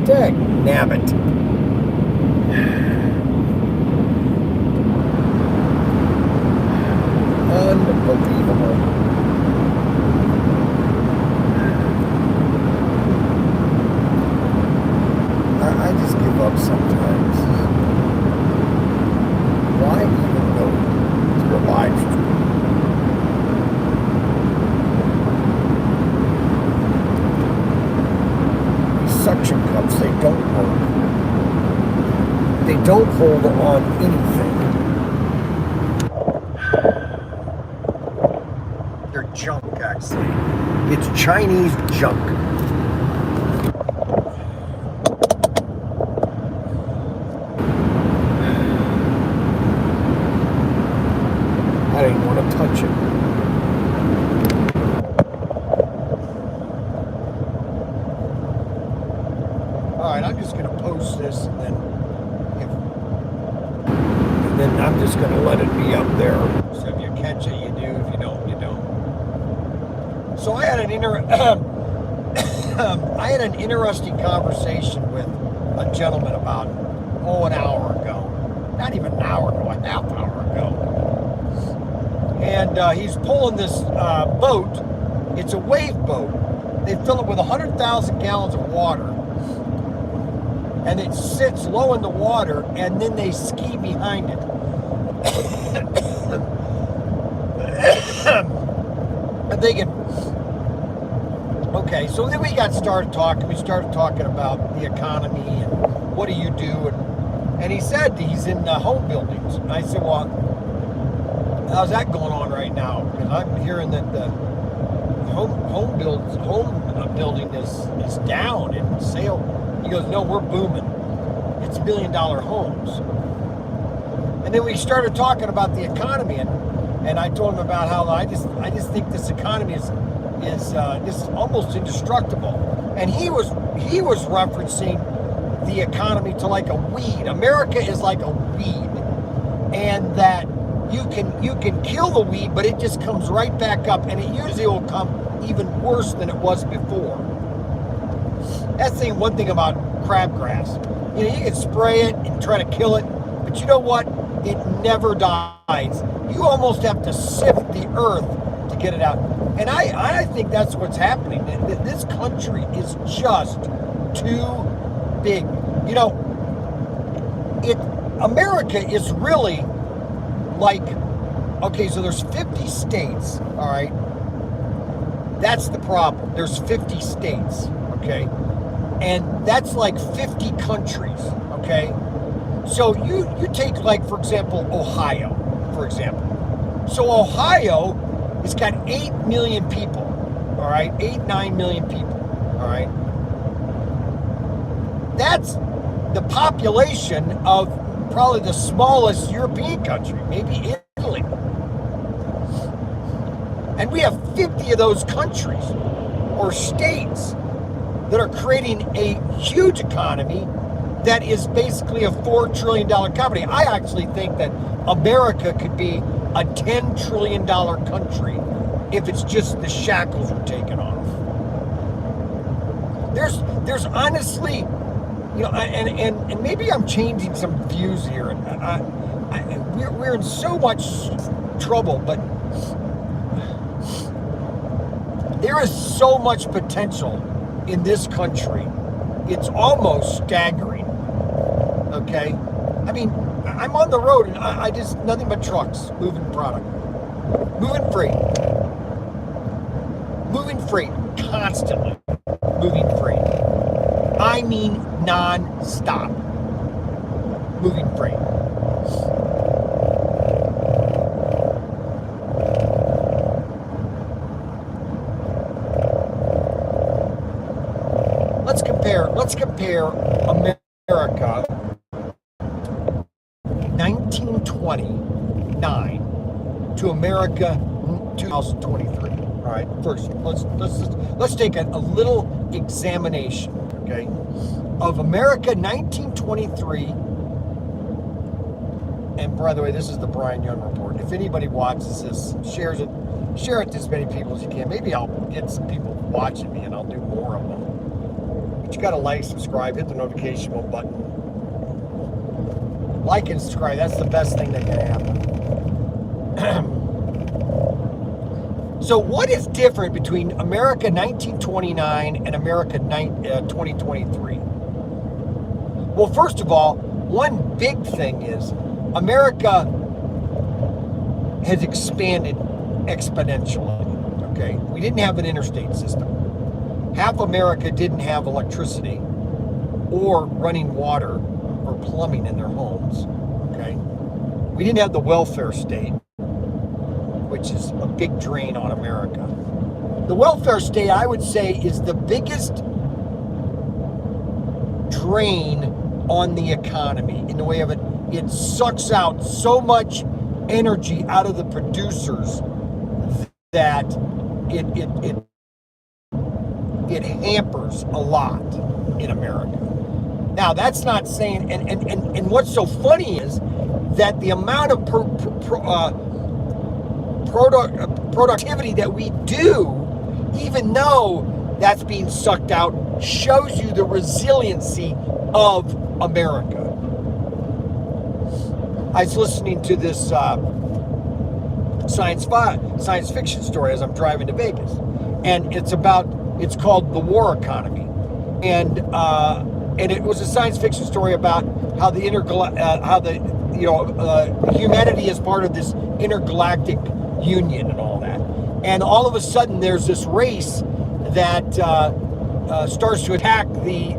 Dag nabbit. Unbelievable. I just give up sometimes. Why even go to a live stream? These suction cups, they don't work. They don't hold on anything. They're junk, actually. It's Chinese junk. I didn't want to touch it. Alright, I'm just going to post this and then I'm just going to let it be up there. So if you catch it, you do. If you don't, you don't. So I had an interesting conversation with a gentleman about, an hour ago. Not even an hour ago, a half hour ago. And he's pulling this boat. It's a wave boat. They fill it with 100,000 gallons of water. And it sits low in the water, and then they ski behind it. I'm thinking, okay, so then we started talking. We started talking about the economy and what do you do? And he said he's in home buildings. And I said, well, how's that going on right now? Because I'm hearing that the home building is down in sale. He goes, no, we're booming. It's $1 million homes. And then we started talking about the economy, and I told him about how I just think this economy is just almost indestructible. And he was referencing the economy to like a weed. America is like a weed, and that you can kill the weed, but it just comes right back up, and it usually will come even worse than it was before. That's the one thing about crabgrass. You can spray it and try to kill it, but you know what? It never dies. You almost have to sift the earth to get it out. And I think that's what's happening. This country is just too big. America is really like, okay, so there's 50 states, all right? That's the problem. There's 50 states, okay? And that's like 50 countries, okay? So you take, like, for example, Ohio, for example. So Ohio has got 8 million people, all right? 9 million people, all right? That's the population of probably the smallest European country, maybe Italy. And we have 50 of those countries or states that are creating a huge economy that is basically a $4 trillion company. I actually think that America could be a $10 trillion country if it's just the shackles are taken off. There's honestly, and maybe I'm changing some views here, and we're in so much trouble, but there is so much potential in this country. It's almost staggering. Okay? I mean, I'm on the road and I just, nothing but trucks moving product. Moving freight constantly. Moving freight. I mean non-stop. Moving freight. Let's compare America 1929 to America 2023. All right. First, let's take a little examination, okay, of America 1923. And by the way, this is the Brian Young Report. If anybody watches this, share it to as many people as you can. Maybe I'll get some people watching me and I'll do more of them. you got to like, subscribe, hit the notification button. Like and subscribe. That's the best thing that can happen. So what is different between America 1929 and America 2023? Well, first of all, one big thing is America has expanded exponentially. Okay, we didn't have an interstate system. Half America didn't have electricity or running water or plumbing in their homes. Okay, we didn't have the welfare state, which is a big drain on America. The welfare state, I would say, is the biggest drain on the economy in the way of it sucks out so much energy out of the producers that it hampers a lot in America. Now, that's not saying, and what's so funny is that the amount of productivity that we do, even though that's being sucked out, shows you the resiliency of America. I was listening to this science fiction story as I'm driving to Vegas, and it's called The War Economy, and it was a science fiction story about how humanity is part of this intergalactic union and all that, and all of a sudden there's this race that starts to attack the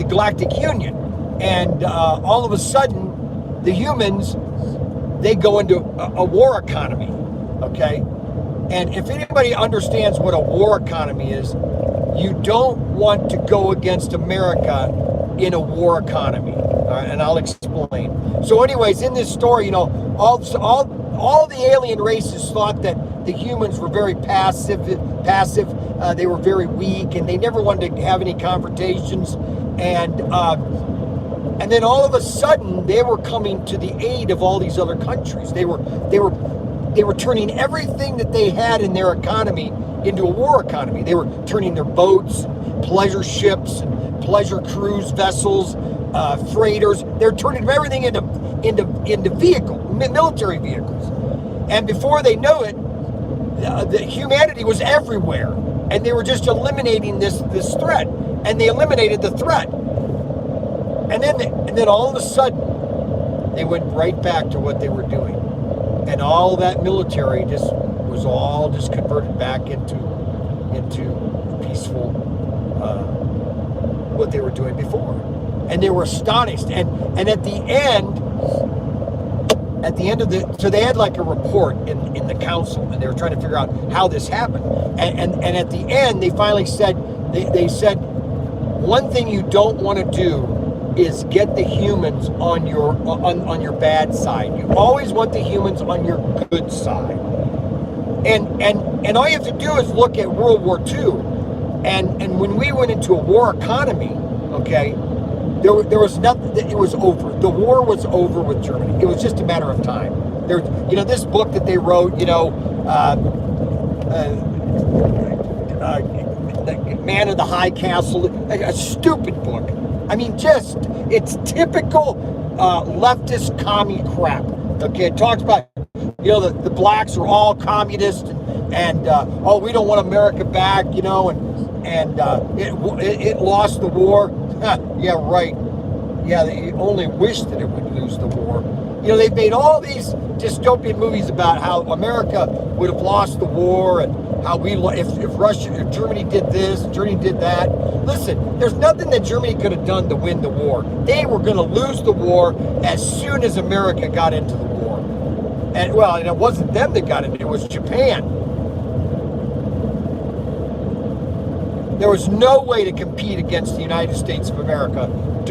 Galactic Union, and all of a sudden the humans, they go into a war economy. Okay, and if anybody understands what a war economy is, you don't want to go against America in a war economy. All right, and I'll explain. So anyways, in this story, all the alien races thought that the humans were very passive. They were very weak, and they never wanted to have any confrontations. And then all of a sudden, they were coming to the aid of all these other countries. They were turning everything that they had in their economy into a war economy. They were turning their boats, pleasure ships, and pleasure cruise vessels, freighters. They're turning everything into military vehicles. And before they know it, the humanity was everywhere, and they were just eliminating this threat. And they eliminated the threat. And then all of a sudden, they went right back to what they were doing. And all that military was all converted back into peaceful what they were doing before. And they were astonished. And at the end of so they had like a report in the council, and they were trying to figure out how this happened. And at the end, they finally said, they said, one thing you don't want to do is get the humans on your bad side. You always want the humans on your good side. And all you have to do is look at World War II. And when we went into a war economy, okay, there was nothing. It was over. The war was over with Germany. It was just a matter of time. This book that they wrote, Man of the High Castle, a stupid book. I mean, it's typical leftist commie crap. Okay, it talks about, the blacks are all communists, and we don't want America back, and it lost the war. Yeah, right. Yeah, they only wish that it would lose the war. They've made all these dystopian movies about how America would have lost the war, and how if Germany did this, Germany did that. Listen, there's nothing that Germany could have done to win the war. They were going to lose the war as soon as America got into the war. And it wasn't them that got it was Japan. There was no way to compete against the United States of America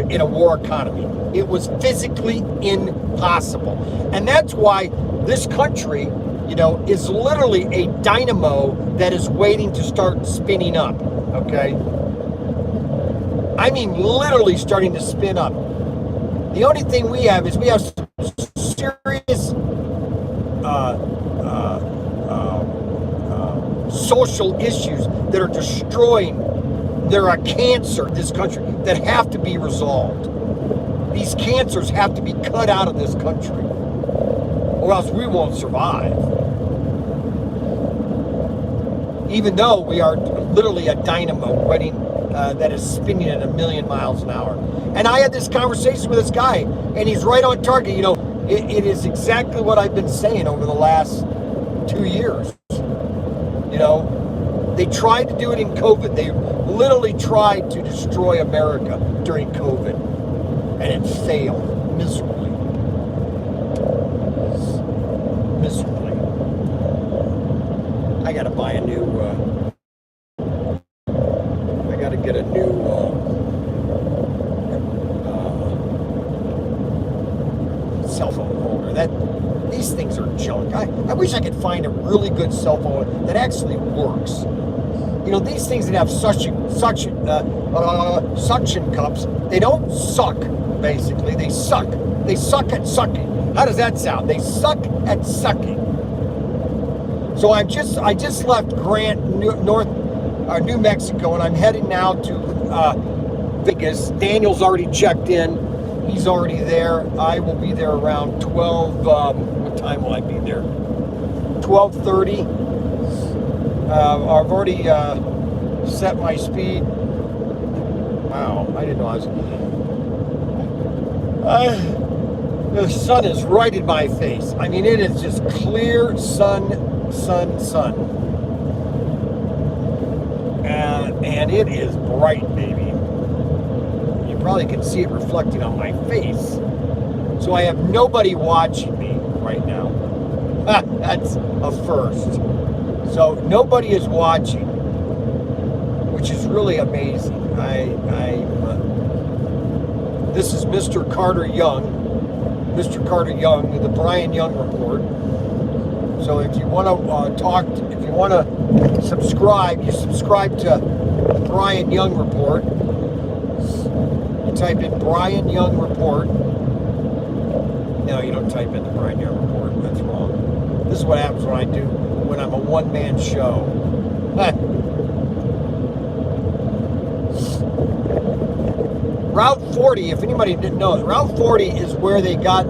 in a war economy. It was physically impossible. And that's why this country, is literally a dynamo that is waiting to start spinning up, okay? I mean, literally starting to spin up. The only thing we have is we have serious social issues that are destroying. They're a cancer in this country that have to be resolved. These cancers have to be cut out of this country, or else we won't survive. Even though we are literally a dynamo running that is spinning at 1,000,000 miles an hour. And I had this conversation with this guy, and he's right on target. You know, it is exactly what I've been saying over the last 2 years. You know, they tried to do it in COVID. They literally tried to destroy America during COVID, and it failed miserably. Miserably. I gotta buy a new, I gotta get a new, cell phone holder. These things are junk. I wish I could find a really good cell phone that actually works. You know, these things that have suction cups, they don't suck, basically. They suck. They suck at sucking. How does that sound? They suck at sucking. So I just left Grant, New Mexico, and I'm heading now to Vegas. Daniel's already checked in. He's already there. I will be there around 12, what time will I be there? 12:30. I've already set my speed. Wow, I didn't know I was... the sun is right in my face. I mean, it is just clear sun. And it is bright, baby. You probably can see it reflecting on my face. So I have nobody watching me right now. That's a first. So nobody is watching, which is really amazing. This is MrCarteryoung, MrCarteryoung, the Brian Young Report. So if you want to if you want to subscribe, you subscribe to the Brian Young Report. You type in Brian Young Report. No, you don't type in the Brian Young Report. That's wrong. This is what happens when I'm a one-man show. Route 40, if anybody didn't know, Route 40 is where they got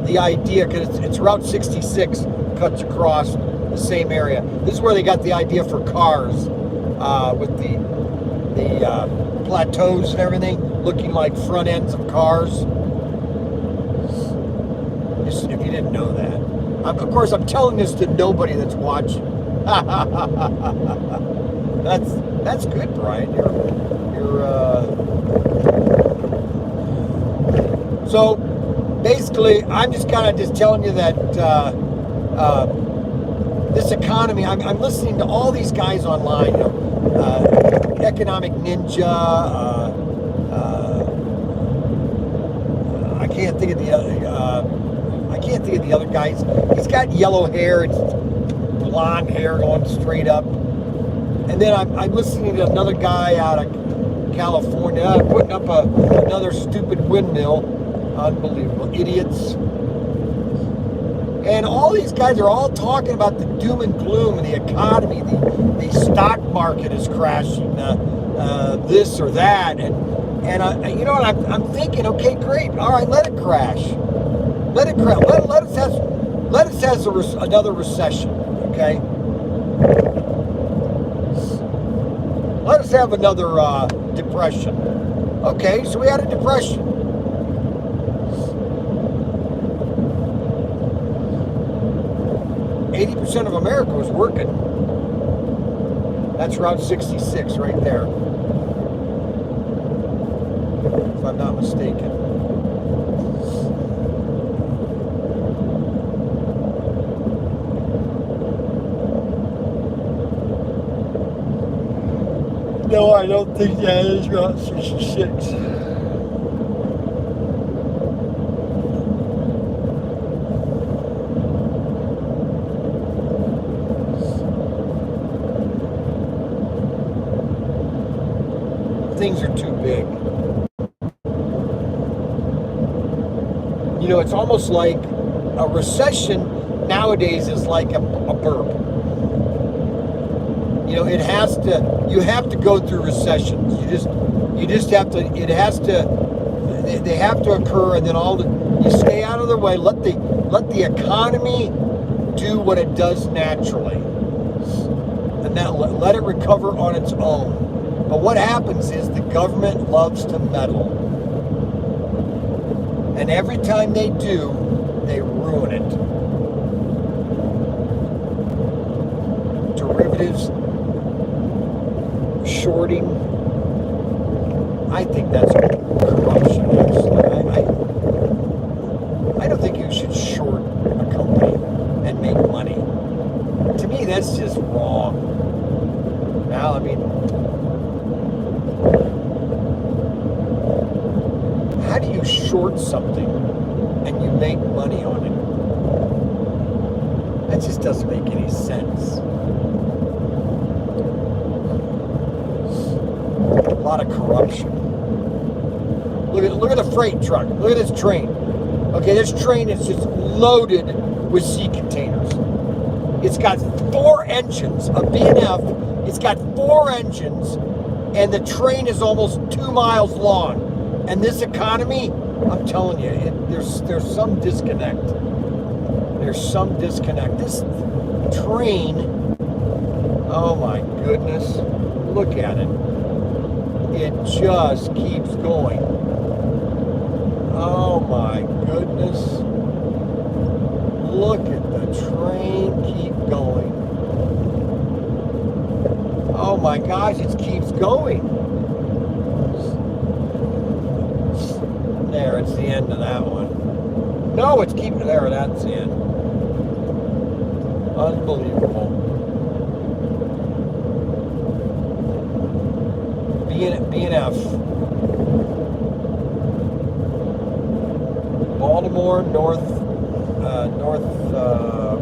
the idea, because it's Route 66 cuts across the same area. This is where they got the idea for cars, with the plateaus and everything, looking like front ends of cars. Just if you didn't know that. Of course, I'm telling this to nobody that's watching. That's good, Brian. So basically, I'm just kind of telling you that this economy. I'm listening to all these guys online. You know, Economic Ninja. I can't think of the other. I can't think of the other guys. He's got yellow hair. It's blonde hair going straight up. And then I'm listening to another guy out of California putting up another stupid windmill. Unbelievable idiots. And all these guys are all talking about the doom and gloom of the economy. The stock market is crashing. This or that. And you know what? I'm thinking, okay, great. All right, let it crash. Let it crash. Let us have another recession. Okay. Let us have another depression. Okay, so we had a depression. % of America was working. That's Route 66 right there, if I'm not mistaken. No, I don't think that is Route 66. Things are too big. You know, it's almost like a recession nowadays is like a burp. You know, it has to. You have to go through recessions. You just have to. It has to. They have to occur, and then you stay out of their way. Let the economy do what it does naturally, and then let it recover on its own. But what happens is the government loves to meddle, and every time they do, they ruin it. Derivatives, shorting. I think that's corruption. I don't think you should short a company and make money. To me, that's just wrong. Now, I mean, how do you short something and you make money on it? That just doesn't make any sense. A lot of corruption. Look at the freight truck. Look at this train. Okay, this train is just loaded with sea containers. It's got 4 engines, a B&F. It's got 4 engines, and the train is almost 2 miles long. And this economy, I'm telling you, there's some disconnect. There's some disconnect. This train, oh my goodness, look at it. It just keeps going. Oh my goodness. Look at the train keep going. Oh my gosh, it keeps going. There, it's the end of that one. No, it's keeping there, that's the end. Unbelievable. B&F. Baltimore,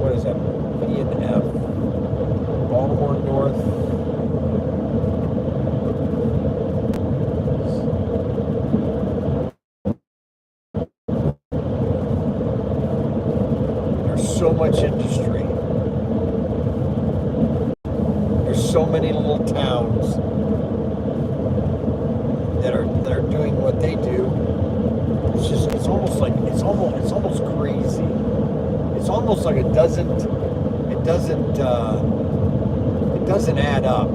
what is that? B&F. Baltimore North. There's so much industry. There's so many little towns that are doing what they do. It's almost crazy. It's almost like it doesn't add up.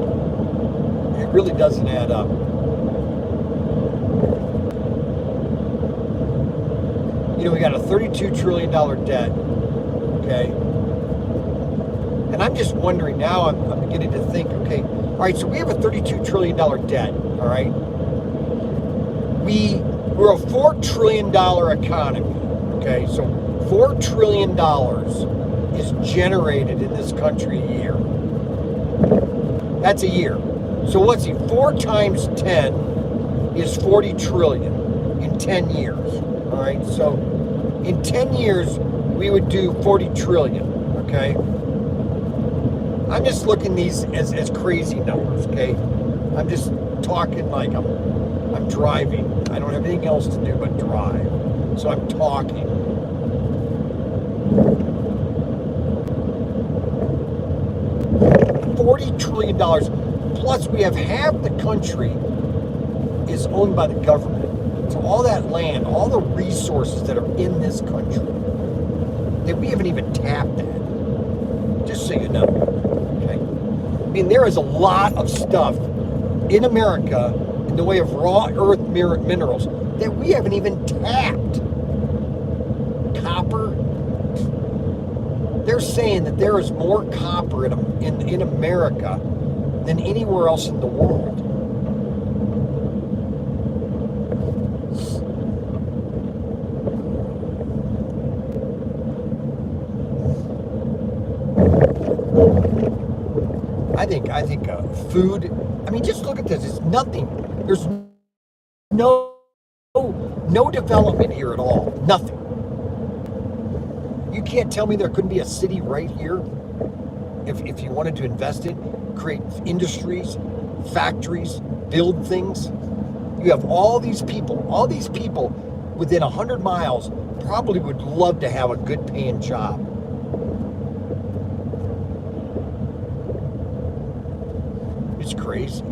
It really doesn't add up. You know, we got a $32 trillion debt, okay? And I'm just wondering now, I'm beginning to think, okay, all right, so we have a $32 trillion debt, all right? We're a $4 trillion economy, okay? So $4 trillion is generated in this country a year. That's a year. So let's see, 4 times 10 is 40 trillion in 10 years, all right? So in 10 years, we would do 40 trillion, okay? I'm just looking these as crazy numbers, okay? I'm just talking like I'm driving. I don't have anything else to do but drive. So I'm talking. $40 trillion. Plus we have half the country is owned by the government. So all that land, all the resources that are in this country, that we haven't even tapped at. Just so you know. Okay? I mean, there is a lot of stuff in America in the way of raw earth minerals that we haven't even tapped. Copper. They're saying that there is more copper in America than anywhere else in the world. I think food. I mean, just look at this. It's nothing. There's no development here at all. Nothing. You can't tell me there couldn't be a city right here if you wanted to invest in, create industries, factories, build things. You have all these people within 100 miles probably would love to have a good paying job. It's crazy.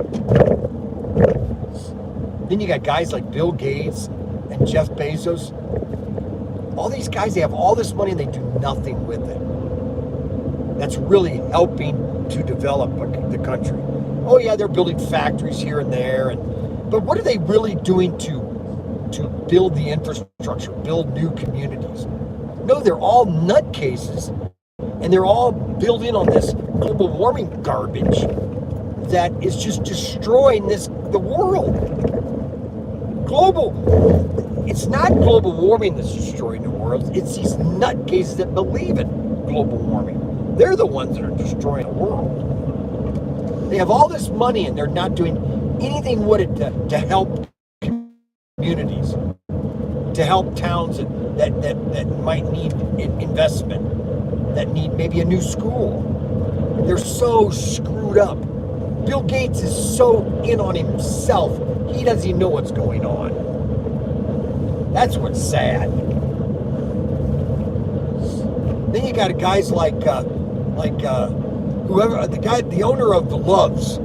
Then you got guys like Bill Gates and Jeff Bezos. All these guys, they have all this money and they do nothing with it. That's really helping to develop the country. Oh yeah, they're building factories here and there, but what are they really doing to build the infrastructure, build new communities? No, they're all nutcases, and they're all building on this global warming garbage that is just destroying the world. It's not global warming that's destroying the world. It's these nutcases that believe in global warming. They're the ones that are destroying the world. They have all this money and they're not doing anything with it to help communities, to help towns that might need investment, that need maybe a new school. They're so screwed up. Bill Gates is so in on himself, he doesn't even know what's going on. That's what's sad. Then you got guys like whoever, the owner of the Love's,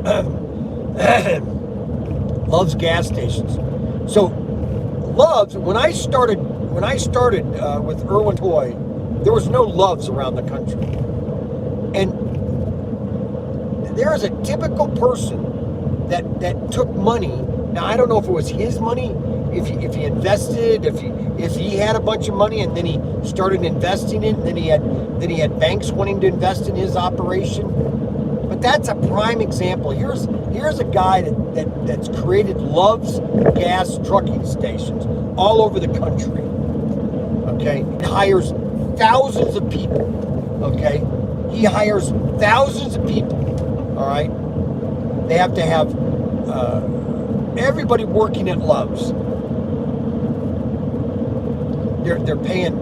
Love's gas stations. So Love's, when I started with Irwin Toy, there was no Love's around the country, and there is a typical person that took money. Now I don't know if it was his money, if he invested, if he had a bunch of money and then he started investing it, and then he had banks wanting to invest in his operation. But that's a prime example. Here's a guy that's created Love's gas trucking stations all over the country. Okay, he hires thousands of people. Okay, he hires thousands of people. All right, they have to have everybody working at Love's. They're paying,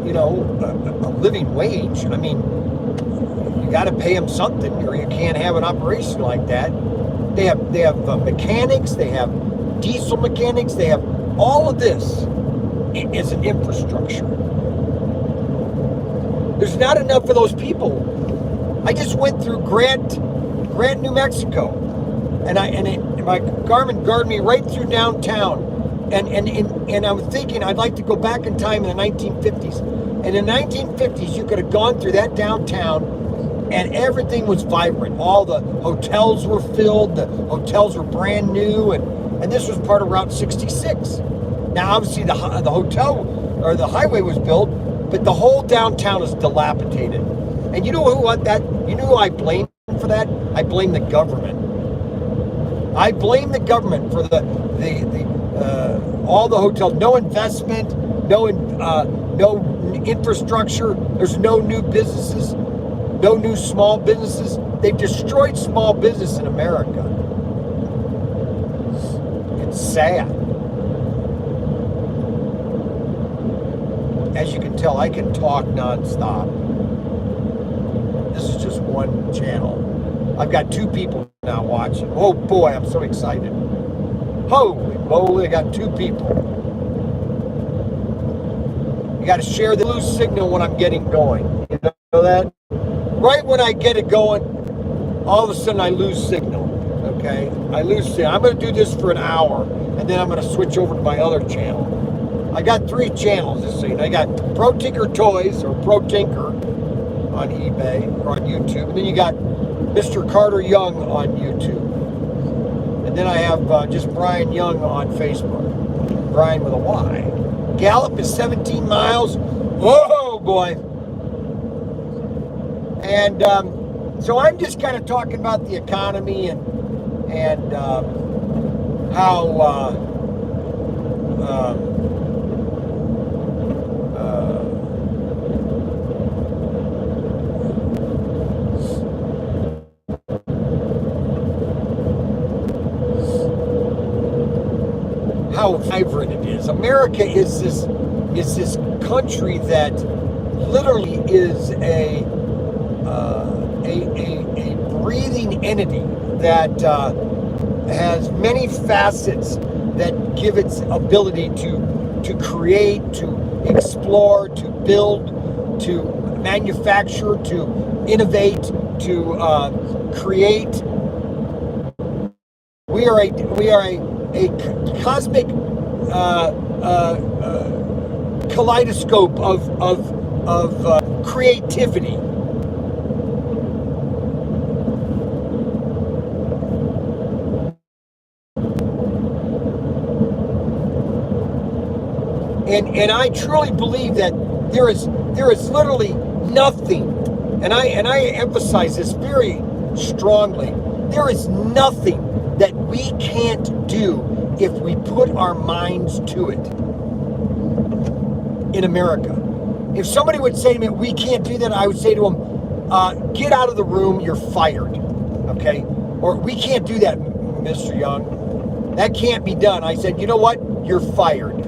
a living wage. I mean, you got to pay them something, or you can't have an operation like that. They have mechanics. They have diesel mechanics. They have all of this as an infrastructure. There's not enough for those people. I just went through Grant, New Mexico, and my Garmin guarded me right through downtown. And I'm thinking I'd like to go back in time in the 1950s. And in the 1950s, you could have gone through that downtown and everything was vibrant. All the hotels were filled. The hotels were brand new. And this was part of Route 66. Now, obviously, the hotel or the highway was built, but the whole downtown is dilapidated. And you know who I blame for that? I blame the government. I blame the government for all the hotels, no investment, no infrastructure. There's no new businesses, no new small businesses. They've destroyed small business in America. It's sad. As you can tell, I can talk nonstop. This is just one channel. I've got 2 people now watching. Oh boy, I'm so excited. Holy moly, I got 2 people. You got to share the lose signal when I'm getting going. You know that? Right when I get it going, all of a sudden I lose signal. Okay? I lose signal. I'm going to do this for an hour, and then I'm going to switch over to my other channel. I got 3 channels this thing. I got Pro Tinker Toys, or Pro Tinker, on eBay or on YouTube. And then you got MrCarteryoung on YouTube. And then I have just Brian Young on Facebook. Brian with a Y. Gallup is 17 miles. Whoa, boy. And so I'm just kind of talking about the economy and how vibrant it is. America is this country that literally is a breathing entity that has many facets that give its ability to create, to explore, to build, to manufacture, to innovate, to create We are a cosmic kaleidoscope of creativity. And I truly believe that there is literally nothing, and I emphasize this very strongly. There is nothing that we can't do if we put our minds to it in America. If somebody would say to me, we can't do that, I would say to them, get out of the room, you're fired, okay? Or we can't do that, Mr. Young. That can't be done. I said, you know what? You're fired.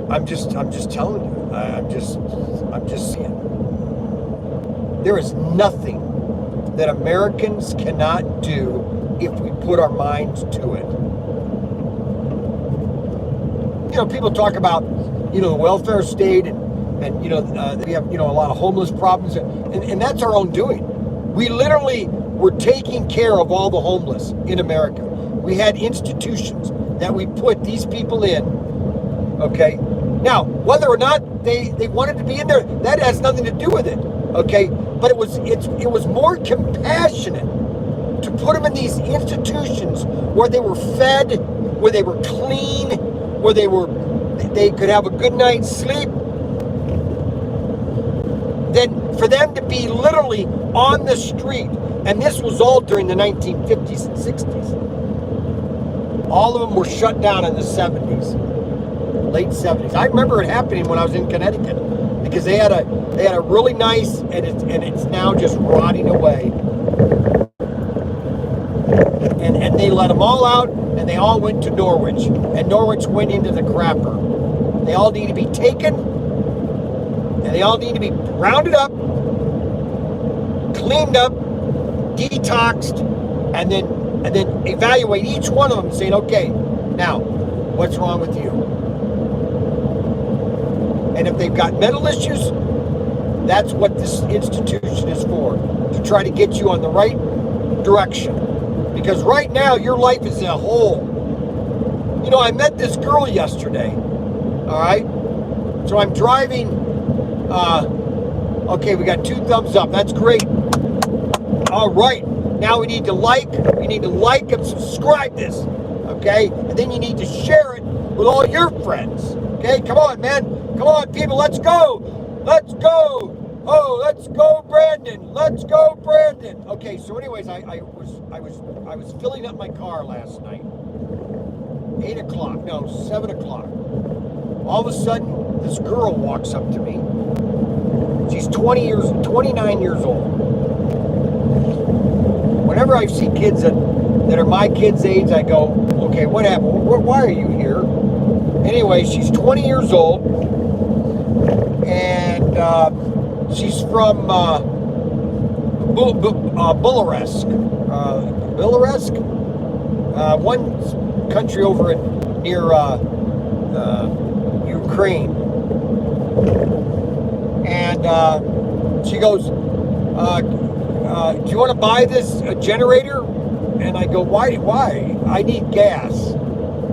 I'm just telling you. I'm just saying. There is nothing that Americans cannot do if we put our minds to it. You know, people talk about, you know, the welfare state and you know, we have, you know, a lot of homeless problems, and that's our own doing. We literally were taking care of all the homeless in America. We had institutions that we put these people in, okay? Now, whether or not they wanted to be in there, that has nothing to do with it, okay? But it was more compassionate to put them in these institutions where they were fed, where they were clean, where they could have a good night's sleep, than for them to be literally on the street. And this was all during the 1950s and 60s. All of them were shut down in the 70s. Late 70s. I remember it happening when I was in Connecticut, because they had a really nice, and it's now just rotting away. And they let them all out, and they all went to Norwich, and Norwich went into the crapper. They all need to be taken, and they all need to be rounded up, cleaned up, detoxed, and then evaluate each one of them, saying, okay, now what's wrong with you? And if they've got mental issues, that's what this institution is for, to try to get you on the right direction. Because right now, your life is in a hole. You know, I met this girl yesterday, all right? So I'm driving, okay, we got 2 thumbs up, that's great. All right, now we need to like and subscribe this, okay? And then you need to share it with all your friends, okay? Come on, man. Come on, people, let's go. Let's go. Oh, let's go, Brandon. Let's go, Brandon. Okay, so anyways, I was filling up my car last night. 7 o'clock. All of a sudden, this girl walks up to me. She's 29 years old. Whenever I see kids that are my kids' age, I go, okay, what happened? Why are you here? Anyway, she's 20 years old, and she's from Bularsk. One country over near Ukraine. And she goes, do you want to buy this generator? And I go, why? I need gas.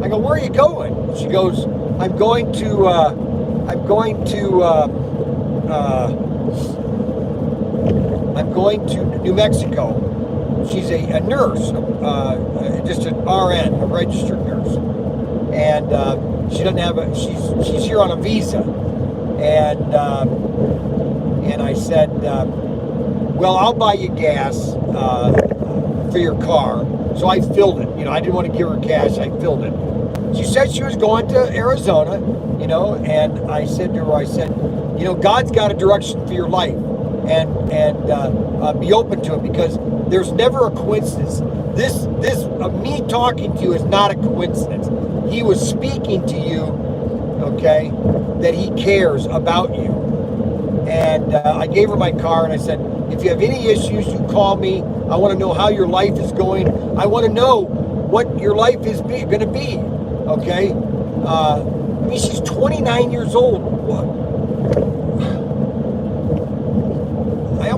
I go, where are you going? She goes, I'm going to New Mexico. She's a nurse, just an RN, a registered nurse, and she doesn't have she's here on a visa, and I said, well, I'll buy you gas for your car. So I filled it. You know, I didn't want to give her cash. I filled it. She said she was going to Arizona, you know, and I said to her, you know, God's got a direction for your life, and be open to it, because there's never a coincidence. This me talking to you is not a coincidence. He was speaking to you, okay, that he cares about you. And I gave her my car, and I said, if you have any issues, you call me. I want to know how your life is going. I want to know what your life is going to be, okay? I mean, she's 29 years old.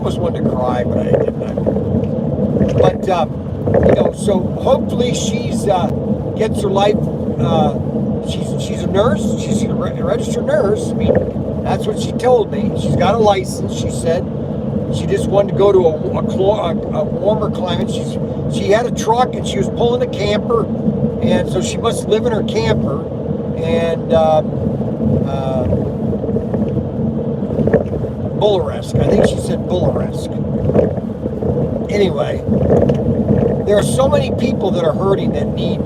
almost wanted to cry, but I didn't. But so hopefully she's gets her life. She's a nurse. She's a registered nurse. I mean, that's what she told me. She's got a license. She said she just wanted to go to a warmer climate. She had a truck and she was pulling a camper, and so she must live in her camper. And Bullaresque. I think she said Bullaresque. Anyway, there are so many people that are hurting that need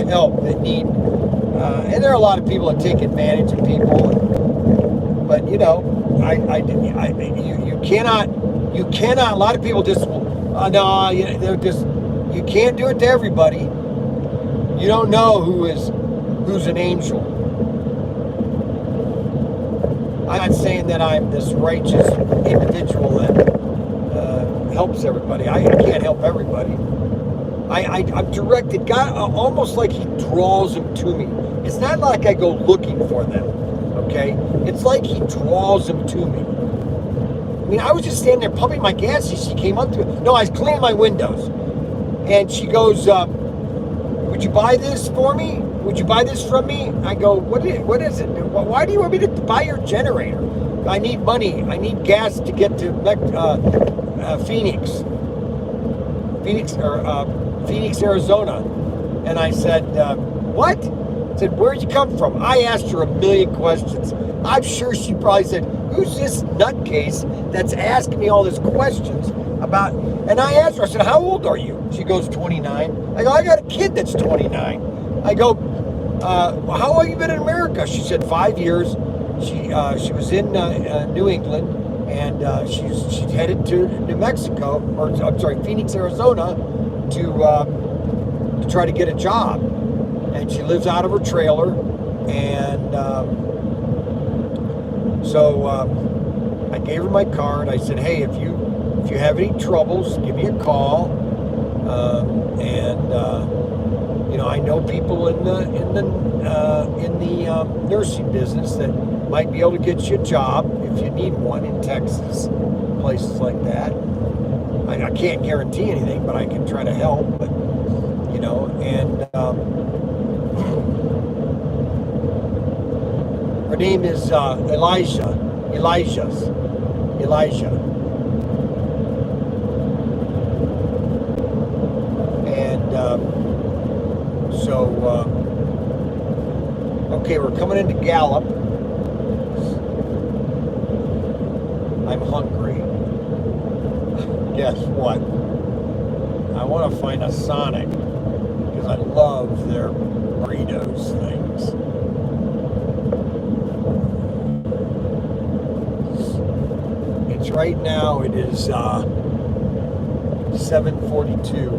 help, that need, and there are a lot of people that take advantage of people. But you cannot. A lot of people just they're just. You can't do it to everybody. You don't know who's an angel. I'm not saying that I'm this righteous individual that helps everybody. I can't help everybody. I'm directed. God almost like He draws them to me. It's not like I go looking for them. Okay, it's like He draws them to me. I mean, I was just standing there pumping my gas. She came up to me. No, I was cleaning my windows, and she goes, "Would you buy this for me? Would you buy this from me?" I go, What is it? Why do you want me to buy your generator? I need money. I need gas to get to Phoenix, Arizona. And I said, what? I said, where'd you come from? I asked her a million questions. I'm sure she probably said, who's this nutcase that's asking me all these questions about? And I asked her, I said, how old are you? She goes, 29. I go, I got a kid that's 29. I go, how long have you been in America? She said 5 years. She was in New England, and she's headed to New Mexico, or I'm sorry, Phoenix, Arizona, to try to get a job. And she lives out of her trailer, and so I gave her my card. I said, hey, if you have any troubles, give me a call. I know people in the nursing business that might be able to get you a job if you need one in Texas, places like that. I can't guarantee anything, but I can try to help. But her name is Elijah. And okay, we're coming into Gallup. I'm hungry. Guess what? I want to find a Sonic because I love their burritos things. It's right now. It is 7:42.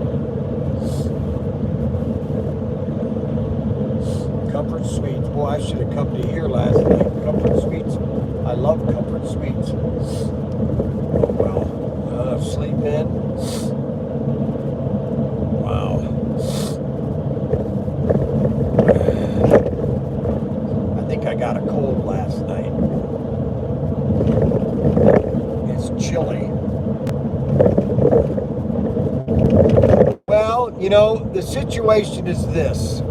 Comfort Suites. Boy, I should have come to here last night. Comfort Suites. I love Comfort Suites. Oh well. Sleep in. Wow. I think I got a cold last night. It's chilly. Well, the situation is this.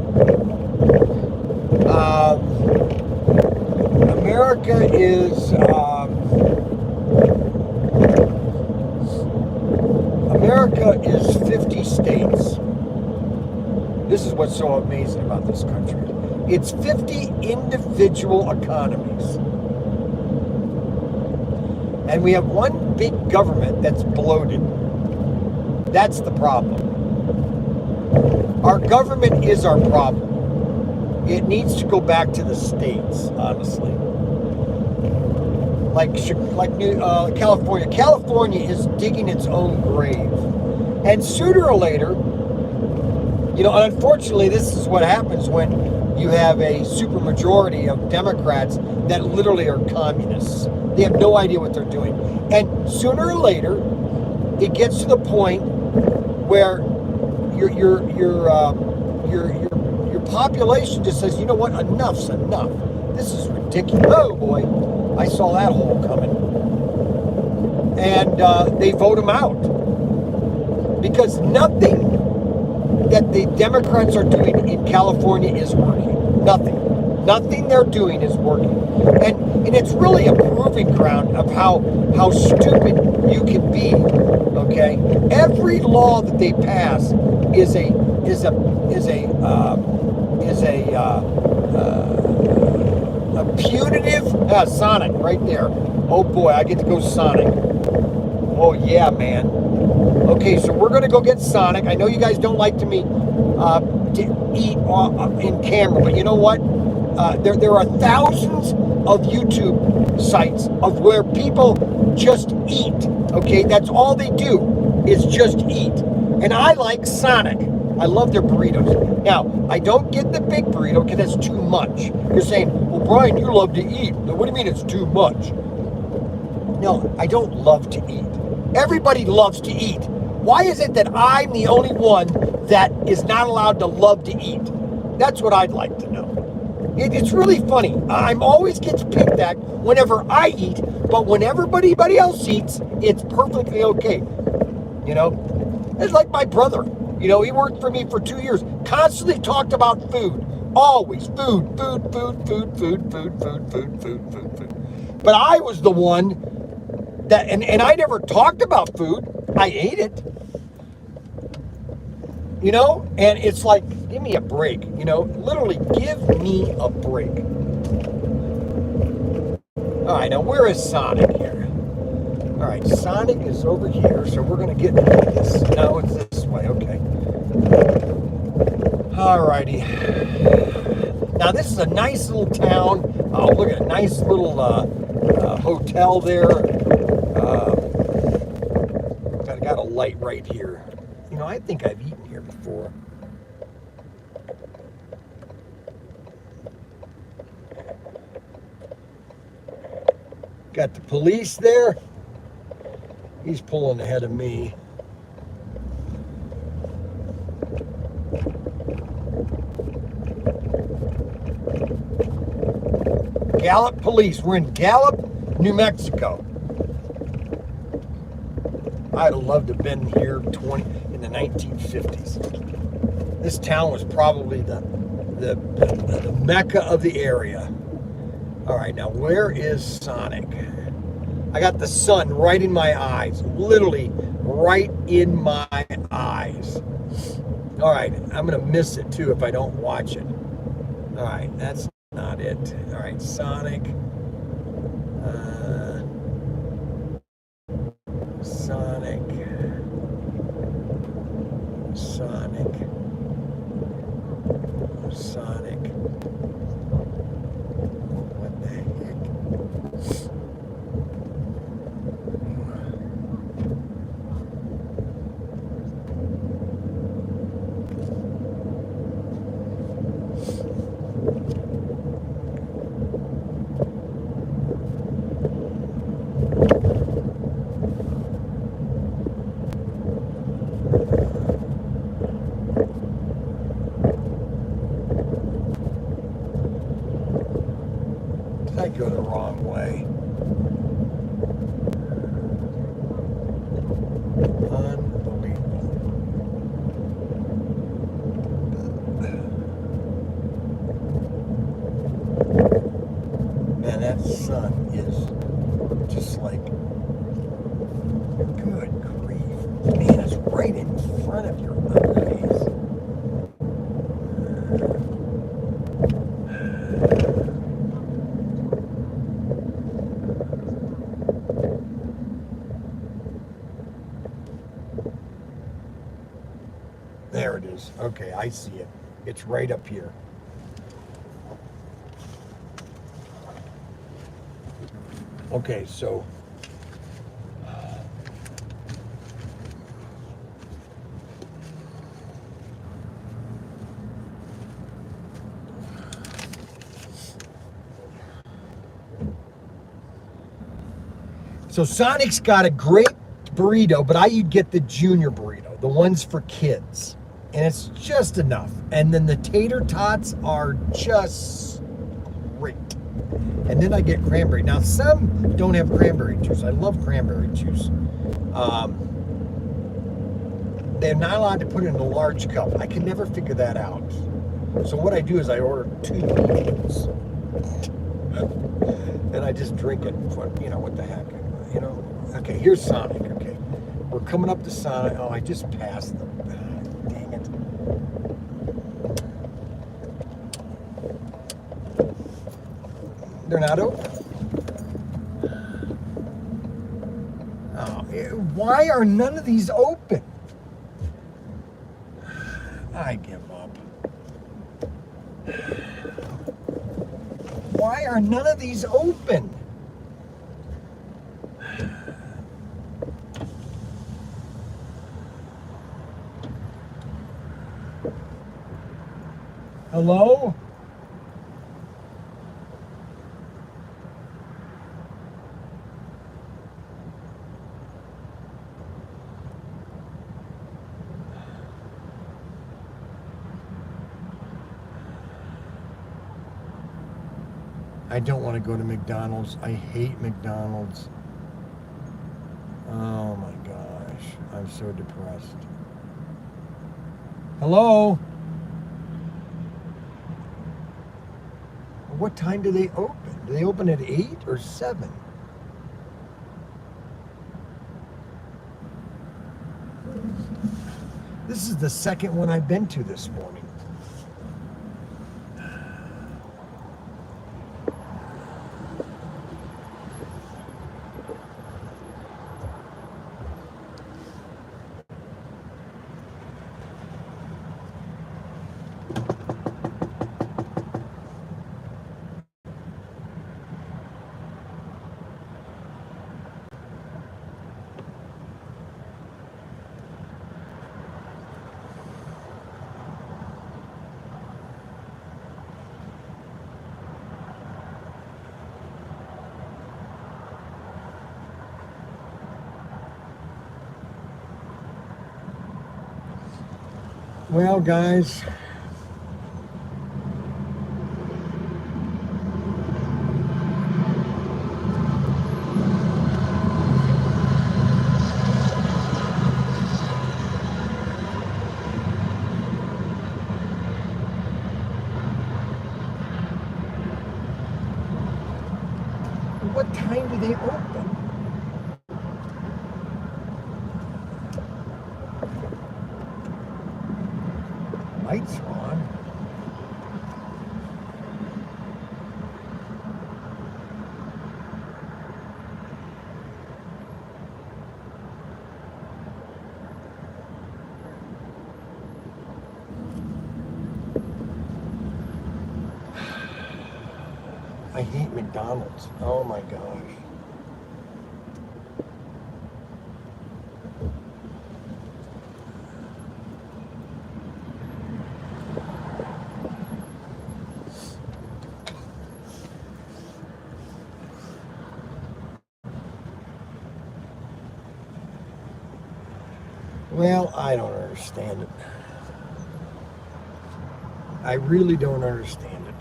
America is 50 states. This is what's so amazing about this country. It's 50 individual economies. And we have one big government that's bloated. That's the problem. Our government is our problem. It needs to go back to the states, honestly. Like California. California is digging its own grave. And sooner or later, unfortunately, this is what happens when you have a supermajority of Democrats that literally are communists. They have no idea what they're doing. And sooner or later, it gets to the point where your population just says, you know what, enough's enough. This is ridiculous. Oh boy, I saw that hole coming. and they vote him out. Because nothing that the Democrats are doing in California is working. Nothing they're doing is working. And it's really a proving ground of how stupid you can be. Okay? Every law that they pass is a punitive Sonic right there. Oh boy, I get to go Sonic. Oh yeah, man. Okay, so we're gonna go get Sonic. I know you guys don't like me to eat in camera, but you know what? There are thousands of YouTube sites of where people just eat. Okay, that's all they do is just eat. And I like Sonic. I love their burritos. Now, I don't get the big burrito because that's too much. You're saying, well, Brian, you love to eat. What do you mean it's too much? No, I don't love to eat. Everybody loves to eat. Why is it that I'm the only one that is not allowed to love to eat? That's what I'd like to know. It's really funny. I'm always gets picked at whenever I eat, but when everybody else eats, it's perfectly okay. You know? It's like my brother. You know, he worked for me for 2 years, constantly talked about food. Always food. But I was the one that, and I never talked about food. I ate it. You know, and it's like, give me a break. You know, literally give me a break. All right, now where is Sonic here? All right, Sonic is over here, so we're going to get this. No, it's this way. Okay. All righty. Now, this is a nice little town. Oh, look at a nice little hotel there. Got a light right here. You know, I think I've eaten here before. Got the police there. He's pulling ahead of me. Gallup Police. We're in Gallup, New Mexico. I'd have loved to have been here in the 1950s. This town was probably the mecca of the area. All right, now where is Sonic? I got the sun right in my eyes, literally right in my eyes. All right, I'm gonna miss it too if I don't watch it. All right, that's not it. All right, Sonic. Sonic. What the heck? I go the wrong way. Unbelievable. Man, that sun is just like, good grief. Man, it's right in front of your eyes. There it is. Okay, I see it. It's right up here. Okay, so Sonic's got a great burrito, but I get the junior burrito, the ones for kids. And it's just enough. And then the tater tots are just great. And then I get cranberry. Now, some don't have cranberry juice. I love cranberry juice. They're not allowed to put it in a large cup. I can never figure that out. So what I do is I order 2 bottles. And I just drink it. You know, what the heck? You know? Okay, here's Sonic. Okay. We're coming up to Sonic. Oh, I just passed them. Dang it. They're not open. Oh, why are none of these open? I give up. Why are none of these open? Hello? I don't want to go to McDonald's. I hate McDonald's. Oh my gosh. I'm so depressed. Hello? What time do they open? Do they open at 8 or 7? This is the second one I've been to this morning. Well, guys, what time do they open? Lights are on. I hate McDonald's. Oh my gosh. Well, I don't understand it. I really don't understand it.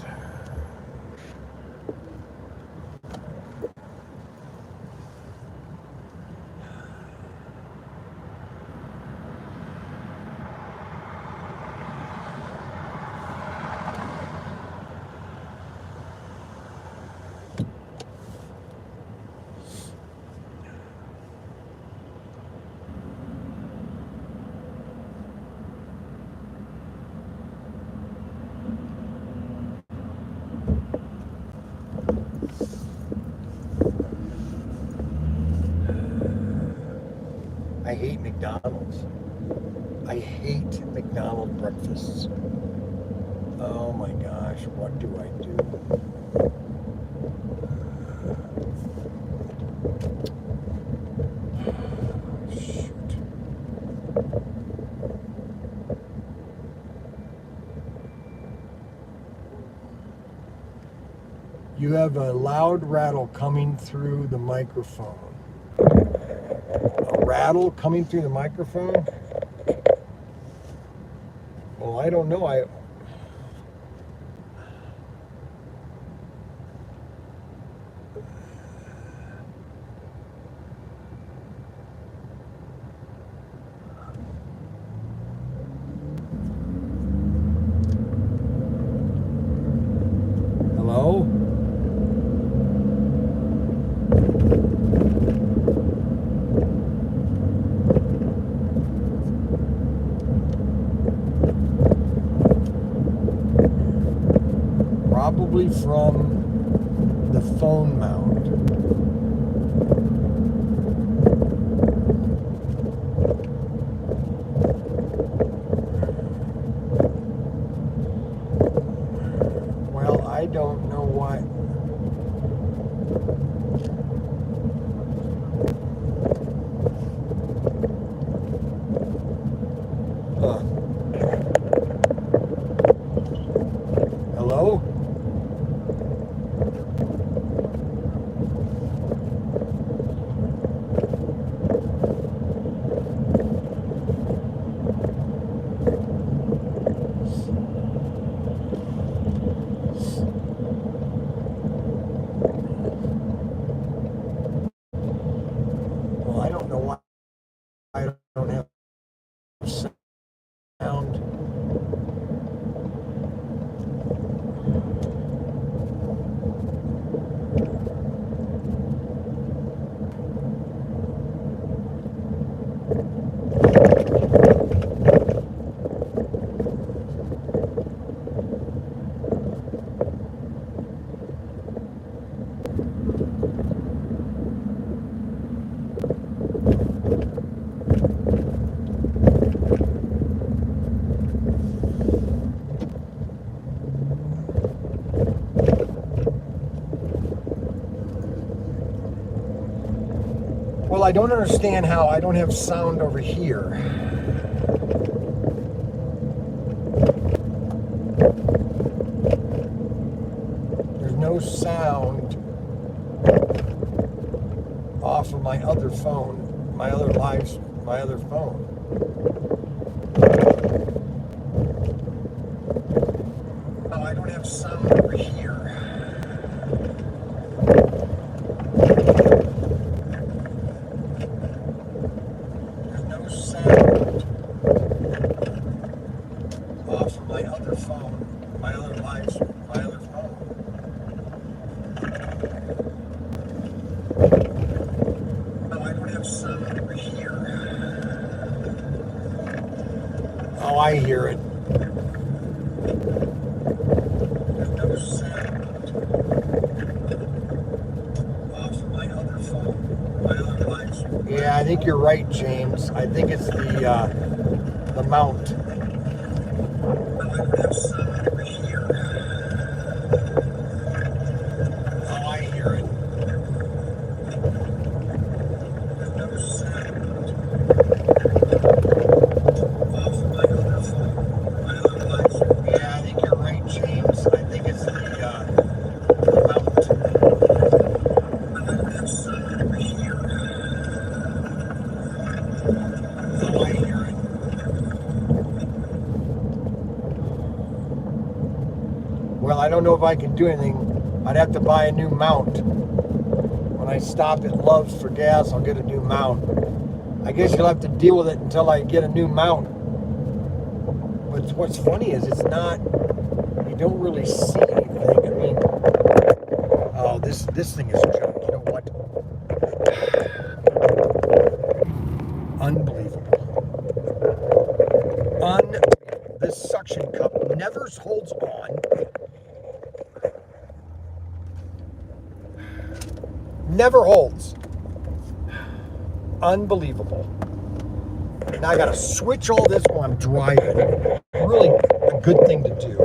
I hate McDonald's. I hate McDonald's breakfasts. Oh my gosh, what do I do? Shoot. You have a loud rattle coming through the microphone. A rattle coming through the microphone? Well, I don't know. from the phone mount. Well, I don't know why. Hello? Well, I don't know why I don't have sound. Well, I don't understand how I don't have sound over here. There's no sound off of my other phone, my other phone. No, I don't have sound over here. Sound off of my other phone, my other phone. No, I don't have sound over here. Oh, I hear it. There's no sound off of my other phone, my other device. Yeah, I think you're right, James. I think it's the mount. No, I don't have sound over here. Oh, I hear it. There's no sound off of my other phone, my other device. Yeah, I think you're right, James. I think it's the mount. No, I don't have sound over here. Oh, I hear it. Well, I don't know if I can do anything. I'd have to buy a new mount. When I stop at Love's for gas, I'll get a new mount. I guess you'll have to deal with it until I get a new mount. But what's funny is it's not, you don't really see anything. I mean, oh, this thing is junk. You know what? Unbelievable. This suction cup never holds on. Never holds. Unbelievable. Now I gotta switch all this while I'm driving. Really a good thing to do.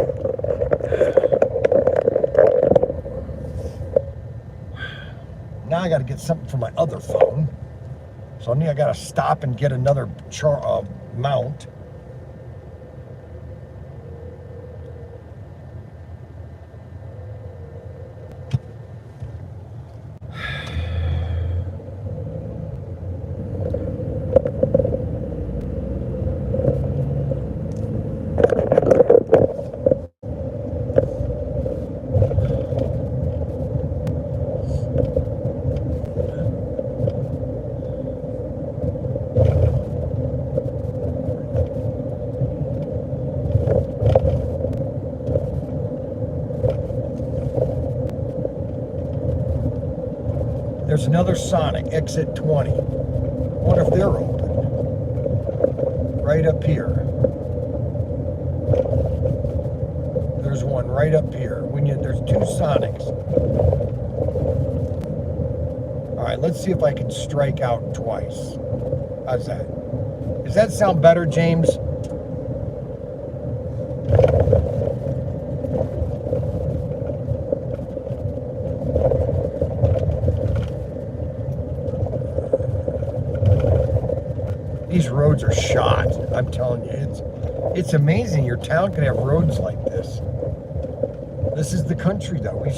Now I gotta get something for my other phone. So I gotta stop and get another mount. There's another Sonic, exit 20. I wonder if they're open. Right up here. There's one right up here. There's two Sonics. All right, let's see if I can strike out twice. How's that? Does that sound better, James? These roads are shot. I'm telling you, it's amazing your town can have roads like this. This is the country, though. We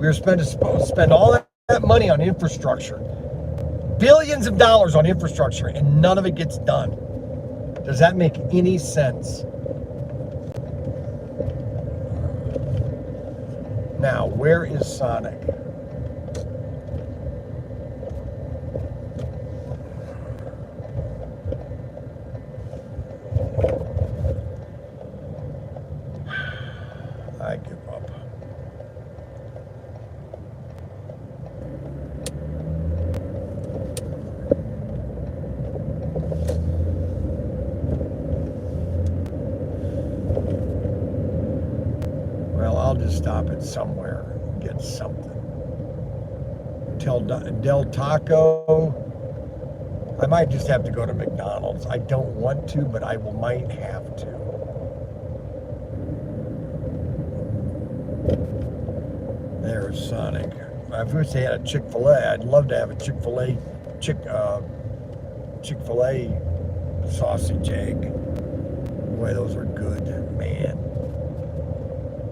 were supposed to spend all that money on infrastructure, billions of dollars on infrastructure, and none of it gets done. Does that make any sense? Now, where is Sonic? I give up. Well, I'll just stop it somewhere and get something. Del Taco. I might just have to go to McDonald's. I don't want to, but I might have to. There's Sonic. I wish they had a Chick-fil-A. I'd love to have a Chick-fil-A sausage egg. Boy, those are good, man.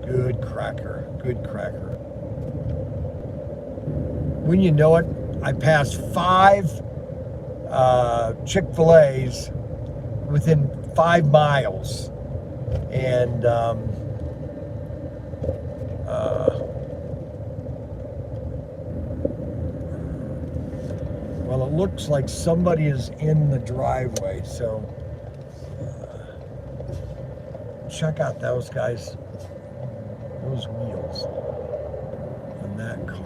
Good cracker. Good cracker. When you know it, I passed 5 Chick-fil-A's within 5 miles. And well, it looks like somebody is in the driveway, so check out those guys, those wheels on that car.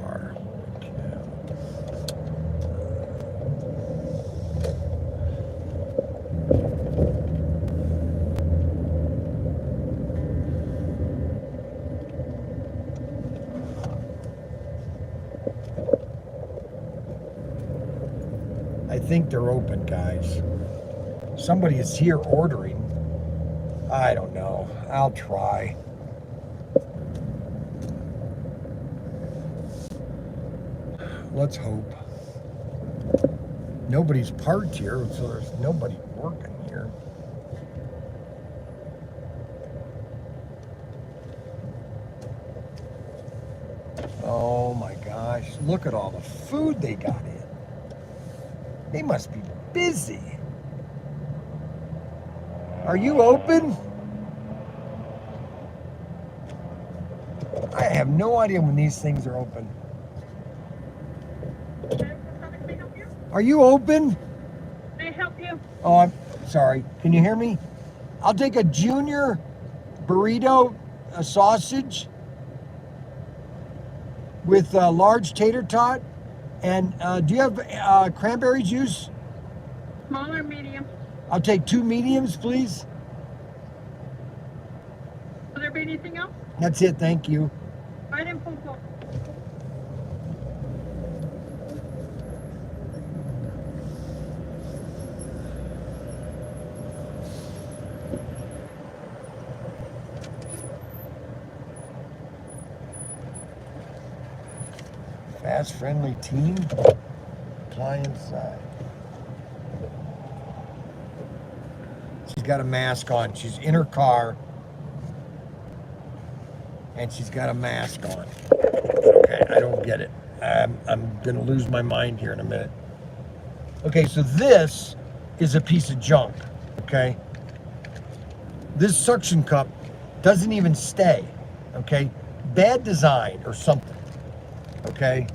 I think they're open, guys. Somebody is here ordering. I don't know. I'll try. Let's hope. Nobody's parked here, so there's nobody working here. Oh my gosh. Look at all the food they got in. They must be busy. Are you open? I have no idea when these things are open. Are you open? May I help you? Oh, I'm sorry. Can you hear me? I'll take a junior burrito, a sausage with a large tater tot. And do you have cranberry juice? Small or medium? I'll take 2 mediums, please. Will there be anything else? That's it, thank you. Right in full form. Fast, friendly team. Apply inside. She's got a mask on. She's in her car. And she's got a mask on. Okay, I don't get it. I'm going to lose my mind here in a minute. Okay, so this is a piece of junk. Okay? This suction cup doesn't even stay. Okay? Bad design or something. Okay?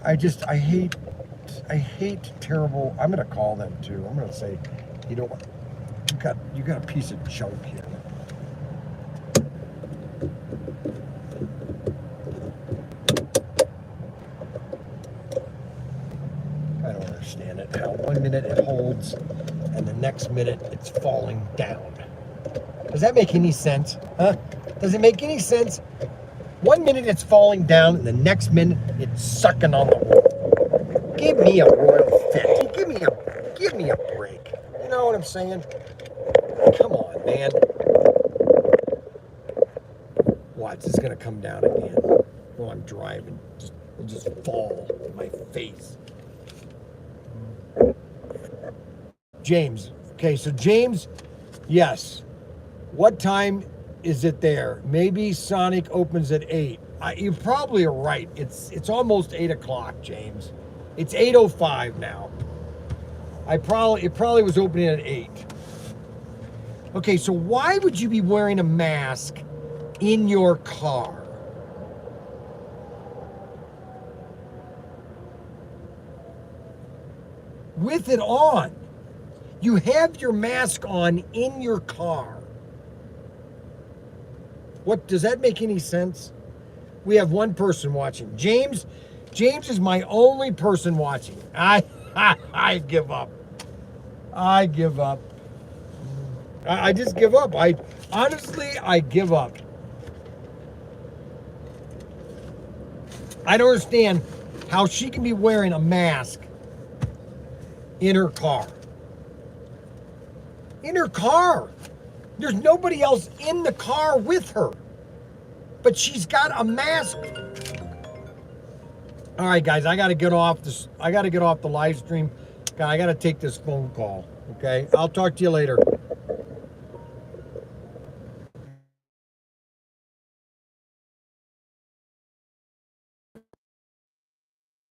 I hate terrible. I'm gonna call them too. I'm gonna say, you know what, you got a piece of junk here. 1 minute it holds, and the next minute it's falling down. Does that make any sense? Huh? Does it make any sense? 1 minute it's falling down, and the next minute it's sucking on the wall. Give me a royal fit. Give me a break. You know what I'm saying? Come on, man. Watch, it's gonna come down again. While I'm driving, it'll just fall in my face. James. Okay, so James, yes. What time is it there? Maybe Sonic opens at 8. You probably are right. It's almost 8 o'clock, James. It's 8:05 now. It probably was opening at 8. Okay, so why would you be wearing a mask in your car? With it on. You have your mask on in your car. What, does that make any sense? We have one person watching. James is my only person watching. I give up. I give up. I just give up. Honestly, I give up. I don't understand how she can be wearing a mask in her car. In her car. There's nobody else in the car with her. But she's got a mask. All right, guys, I got to get off this. I got to get off the live stream. I got to take this phone call. Okay? I'll talk to you later.